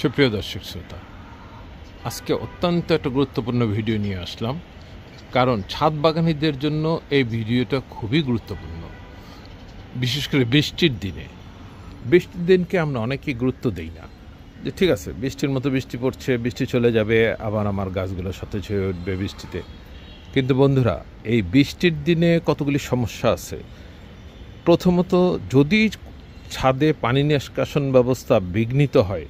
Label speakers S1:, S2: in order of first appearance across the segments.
S1: সুপ্রিয় দর্শক শ্রোতা, আজকে অত্যন্ত একটা গুরুত্বপূর্ণ ভিডিও নিয়ে আসলাম, কারণ ছাদ বাগানীদের জন্য এই ভিডিওটা খুবই গুরুত্বপূর্ণ। বিশেষ করে বৃষ্টির দিনকে আমরা অনেকেই গুরুত্ব দেই না, যে ঠিক আছে বৃষ্টির মতো বৃষ্টি পড়ছে, বৃষ্টি চলে যাবে, আবার আমার গাছগুলো সতেজ হয়ে উঠবে বৃষ্টিতে। কিন্তু বন্ধুরা, এই বৃষ্টির দিনে কতগুলি সমস্যা আছে। প্রথমত, যদি ছাদে পানি নিষ্কাশন ব্যবস্থা বিঘ্নিত হয়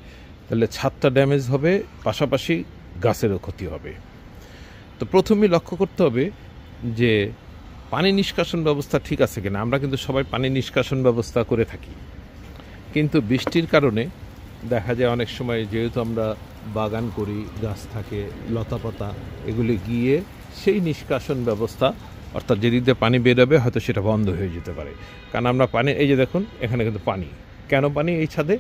S1: তাহলে ছাদটা ড্যামেজ হবে, পাশাপাশি গাছেরও ক্ষতি হবে। তো প্রথমেই লক্ষ্য করতে হবে যে পানি নিষ্কাশন ব্যবস্থা ঠিক আছে কিনা। আমরা কিন্তু সবাই পানি নিষ্কাশন ব্যবস্থা করে থাকি, কিন্তু বৃষ্টির কারণে দেখা যায় অনেক সময়, যেহেতু আমরা বাগান করি, গাছ থাকে, লতাপাতা, এগুলি গিয়ে সেই নিষ্কাশন ব্যবস্থা, অর্থাৎ যেদিক দিয়ে পানি বেরোবে হয়তো সেটা বন্ধ হয়ে যেতে পারে। কারণ আমরা পানি, এই যে দেখুন এখানে কিন্তু পানি, কেন পানি এই ছাদে?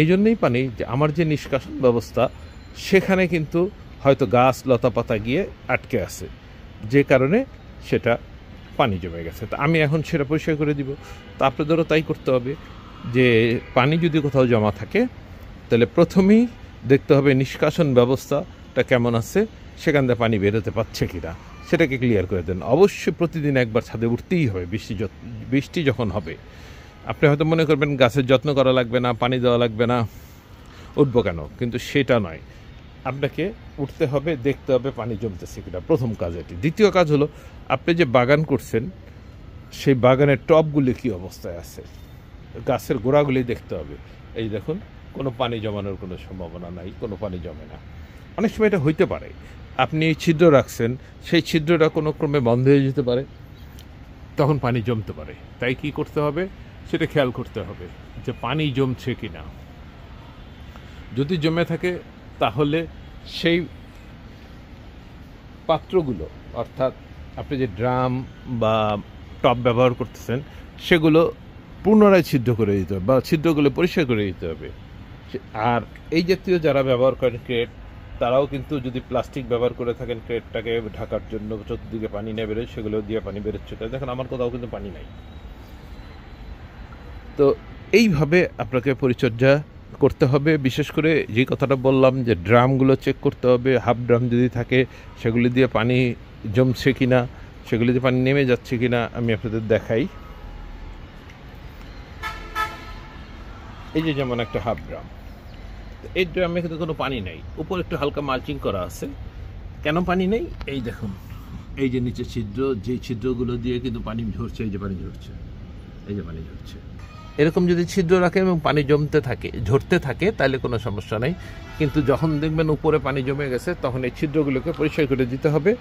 S1: এই জন্যই পানি যে আমার যে নিষ্কাশন ব্যবস্থা সেখানে কিন্তু হয়তো গাছ লতাপাতা গিয়ে আটকে আছে, যে কারণে সেটা পানি জমে গেছে। তো আমি এখন সেটা পরিষ্কার করে দিব। তো আপনাদেরও তাই করতে হবে, যে পানি যদি কোথাও জমা থাকে তাহলে প্রথমেই দেখতে হবে নিষ্কাশন ব্যবস্থাটা কেমন আছে, সেখান থেকে পানি বেরোতে পারছে কিনা সেটাকে ক্লিয়ার করে দেন। অবশ্যই প্রতিদিন একবার ছাদে উঠতেই হবে। বৃষ্টি যখন হবে, আপনি হয়তো মনে করবেন গাছের যত্ন করা লাগবে না, পানি দেওয়া লাগবে না, উঠবো কেন? কিন্তু সেটা নয়, আপনাকে উঠতে হবে, দেখতে হবে পানি জমতেছে কিনা, প্রথম কাজ এটি। দ্বিতীয় কাজ হলো, আপনি যে বাগান করছেন সেই বাগানের টবগুলি কী অবস্থায় আছে, গাছের গোড়াগুলি দেখতে হবে। এই দেখুন, কোনো পানি জমানোর কোনো সম্ভাবনা নাই, কোনো পানি জমে না। অনেক সময় এটা হইতে পারে, আপনি ছিদ্র রাখছেন, সেই ছিদ্রটা কোনো ক্রমে বন্ধ হয়ে যেতে পারে, তখন পানি জমতে পারে। তাই কি করতে হবে সেটা খেয়াল করতে হবে যে পানি জমছে কি না। যদি জমে থাকে তাহলে সেই পাত্রগুলো, অর্থাৎ আপনি যে ড্রাম বা টব ব্যবহার করতেছেন, সেগুলো পুনরায় ছিদ্র করে দিতে হবে বা ছিদ্রগুলো পরিষ্কার করে দিতে হবে। আর এই জাতীয় যারা ব্যবহার করেন ক্রেট, তারাও কিন্তু যদি প্লাস্টিক ব্যবহার করে থাকেন ক্রেটটাকে ঢাকার জন্য, চতুর্দিকে পানি না বেরোয়, সেগুলো দিয়ে পানি বেরোচ্ছে। দেখেন আমার কোথাও কিন্তু পানি নাই। তো এইভাবে আপনাকে পরিচর্যা করতে হবে। বিশেষ করে যে কথাটা বললাম, যে ড্রামগুলো চেক করতে হবে, হাফ ড্রাম যদি থাকে সেগুলি দিয়ে পানি জমছে কিনা, সেগুলি দিয়ে পানি নেমে যাচ্ছে কিনা। আমি আপনাদের দেখাই, এই যে যেমন একটা হাফ ড্রাম, এই ড্রামে কিন্তু কোনো পানি নেই, উপর একটু হালকা মালচিং করা আছে। কেন পানি নেই? এই দেখুন, এই যে নিচে ছিদ্র, যে ছিদ্রগুলো দিয়ে কিন্তু পানি ঝরছে, এই যে পানি ঝরছে, এই যে পানি ঝরছে। এরকম যদি ছিদ্র রাখেন এবং পানি ঝরতে থাকে তাহলে কোনো সমস্যা নেই। কিন্তু যখন দেখবেন উপরে পানি জমে গেছে, তখন এই ছিদ্রগুলোকে পরিষ্কার করে দিতে হবে,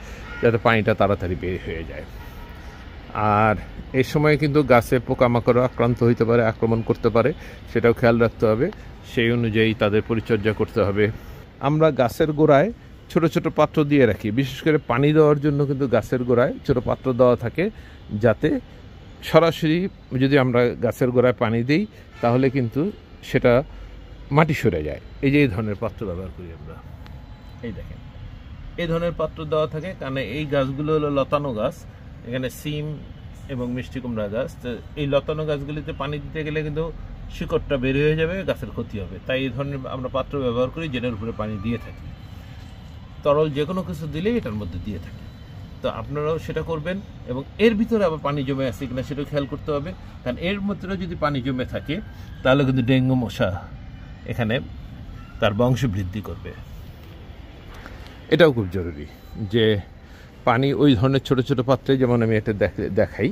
S1: যাতে পানিটা তাড়াতাড়ি বের হয়ে যায়। আর এই সময় কিন্তু গাছে পোকামাকড় আক্রান্ত হইতে পারে, আক্রমণ করতে পারে, সেটাও খেয়াল রাখতে হবে। সেই অনুযায়ী তাদের পরিচর্যা করতে হবে। আমরা গাছের গোড়ায় ছোট ছোট পাত্র দিয়ে রাখি, বিশেষ করে পানি দেওয়ার জন্য কিন্তু গাছের গোড়ায় ছোট পাত্র দেওয়া থাকে, যাতে সরাসরি যদি আমরা গাছের গোড়ায় পানি দিই তাহলে কিন্তু সেটা মাটি সরে যায়। এই যে এই ধরনের পাত্র ব্যবহার করি আমরা, এই দেখেন এই ধরনের পাত্র দেওয়া থাকে, কারণ এই গাছগুলো হলো লতানো গাছ। এখানে সিম এবং মিষ্টি কুমড়া গাছ। তো এই লতানো গাছগুলিতে পানি দিতে গেলে কিন্তু শিকড়টা বের হয়ে যাবে, গাছের ক্ষতি হবে। তাই এই ধরনের আমরা পাত্র ব্যবহার করি, যেটার উপরে পানি দিয়ে থাকি। তরল যে কোনো কিছু দিলেই এটার মধ্যে দিয়ে থাকি। তো আপনারাও সেটা করবেন, এবং এর ভিতরে আবার পানি জমে আছে কিনা সেটাও খেয়াল করতে হবে। কারণ এর মধ্যে যদি পানি জমে থাকে তাহলে কিন্তু ডেঙ্গু মশা এখানে তার বংশ বৃদ্ধি করবে। এটাও খুব জরুরি যে পানি ওই ধরনের ছোট ছোট পাত্রে, যেমন আমি এটা দেখাই,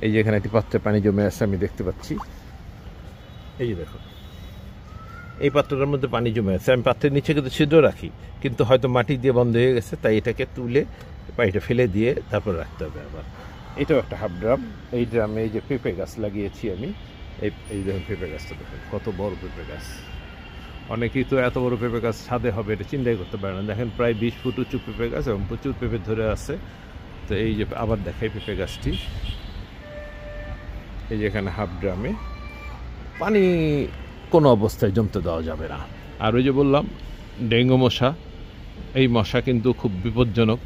S1: এই যে এখানে একটি পাত্রে পানি জমে আছে, আমি দেখতে পাচ্ছি, এই যে দেখো এই পাত্রটার মধ্যে পানি জমে আছে। আমি পাত্রের নিচে কিন্তু ছিদ্র রাখি, কিন্তু হয়তো মাটি দিয়ে বন্ধ হয়ে গেছে, তাই এটাকে তুলে পানিটা ফেলে দিয়ে তারপর রাখতে হবে আবার। এটাও একটা হাফ ড্রাম। এই ড্রামে এই যে পেঁপে গাছ লাগিয়েছি আমি, এই দেখুন পেঁপে গাছটা দেখুন কত বড় পেঁপে গাছ। অনেকেই তো এত বড় পেঁপে গাছ ছাদে হবে এটা চিন্তাই করতে পারে না। দেখেন প্রায় 20 ফুট উঁচু পেঁপে গাছ, এবং প্রচুর পেঁপে ধরে আছে। তো এই যে আবার দেখাই পেঁপে গাছটি, এই যে এখানে হাফ ড্রামে পানি কোনো অবস্থায় জমতে দেওয়া যাবে না। আর ওই যে বললাম ডেঙ্গু মশা, এই মশা কিন্তু খুব বিপজ্জনক।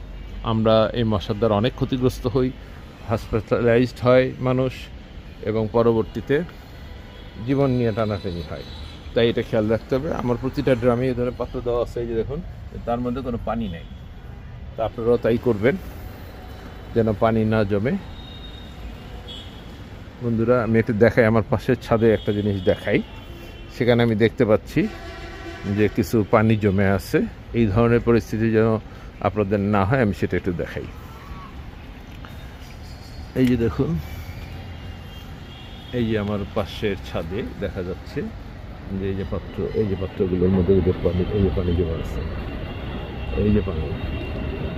S1: আমরা এই মশার দ্বারা অনেক ক্ষতিগ্রস্ত হই, হসপিটালাইজড হয় মানুষ, এবং পরবর্তীতে জীবন নিয়ে টানাটানি হয়। তাই এটা খেয়াল রাখতে হবে। আমার প্রতিটা ড্রামে এই ধরনের পাত্র দেওয়া আছে, এই যে দেখুন, তার মধ্যে কোনো পানি নেই। তা আপনারাও তাই করবেন যেন পানি না জমে। বন্ধুরা, আমি একটু দেখাই, আমার পাশের ছাদে একটা জিনিস দেখাই। সেখানে আমি দেখতে পাচ্ছি যে কিছু পানি জমে আছে। এই ধরনের পরিস্থিতি যেন আপনাদের না হয়, আমি সেটা একটু দেখাই। এই যে দেখুন, এই যে আমার পাশের ছাদে দেখা যাচ্ছে যে এই যে পাত্রগুলোর মধ্যে পানি, এই যে পানি জমা আছে, এই যে পানি।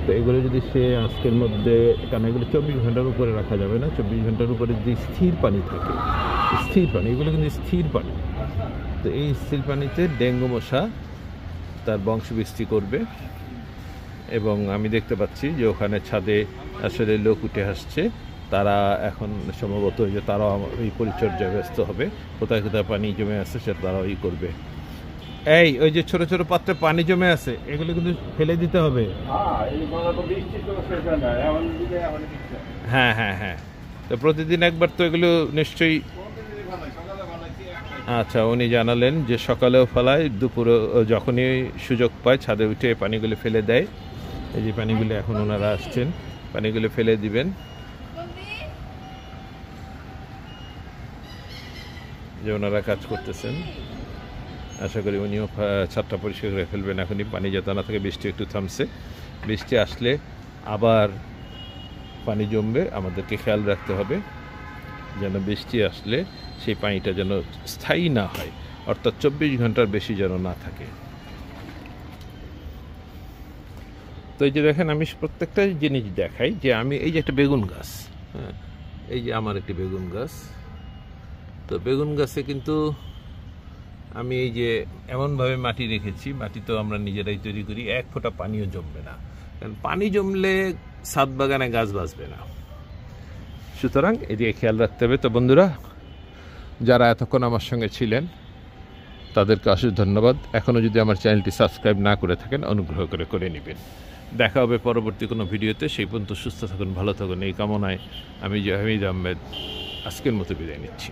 S1: তো এগুলো যদি সে আজকের মধ্যে, কারণ এগুলো 24 ঘন্টার উপরে রাখা যাবে না, 24 ঘন্টার উপরে যদি স্থির পানি থাকে, স্থির পানি, এগুলো কিন্তু স্থির পানি। তো এই স্থির পানিতে ডেঙ্গু মশা তার বংশবৃদ্ধি করবে। এবং আমি দেখতে পাচ্ছি যে ওখানে ছাদে আসলে লোক উঠে আসছে, তারা এখন সম্ভবত যে তারাও এই পরিচর্যায় ব্যস্ত হবে। কোথায় কোথায় পানি জমে আছে সেটা তারাও করবে। ওই যে ছোট ছোট পাত্রে পানি জমে আছে, এগুলো কিন্তু ফেলে দিতে হবে। হ্যাঁ হ্যাঁ হ্যাঁ, তো প্রতিদিন একবার তো এগুলো নিশ্চয়ই। আচ্ছা, উনি জানালেন যে সকালেও ফেলায়, দুপুরে যখনই সুযোগ পায় ছাদে উঠে পানিগুলো ফেলে দেয়। এই যে পানিগুলো এখন ওনারা আসছেন, পানিগুলো ফেলে দিবেন। যে ওনারা কাজ করতেছেন, আশা করি উনিও ছাদটা পরিষ্কার করে ফেলবেন এখনই, পানি যাতে না থাকে। বৃষ্টি একটু থামছে, বৃষ্টি আসলে আবার পানি জমবে। আমাদেরকে খেয়াল রাখতে হবে যেন বৃষ্টি আসলে সেই পানিটা যেন স্থায়ী না হয়, অর্থাৎ 24 ঘন্টার বেশি যেন না থাকে। তো এই যে দেখেন, আমি প্রত্যেকটা জিনিস দেখাই যে আমি এই যে একটা বেগুন গাছ, হ্যাঁ, এই যে আমার একটি বেগুন গাছ। তো বেগুন গাছে কিন্তু আমি এই যে এমনভাবে মাটি রেখেছি, মাটি তো আমরা নিজেরাই তৈরি করি, এক ফোঁটা পানিও জমবে না। কারণ পানি জমলে ছাদ বাগানে গাছ বাঁচবে না। সুতরাং এদিকে খেয়াল রাখতে হবে। তো বন্ধুরা, যারা এতক্ষণ আমার সঙ্গে ছিলেন তাদেরকে অশেষ ধন্যবাদ। এখনও যদি আমার চ্যানেলটি সাবস্ক্রাইব না করে থাকেন, অনুগ্রহ করে করে নেবেন। দেখা হবে পরবর্তী কোনো ভিডিওতে। সেই পর্যন্ত সুস্থ থাকুন, ভালো থাকুন, এই কামনায় আমি জাহিদ আহমেদ আজকের মতো বিদায় নিচ্ছি।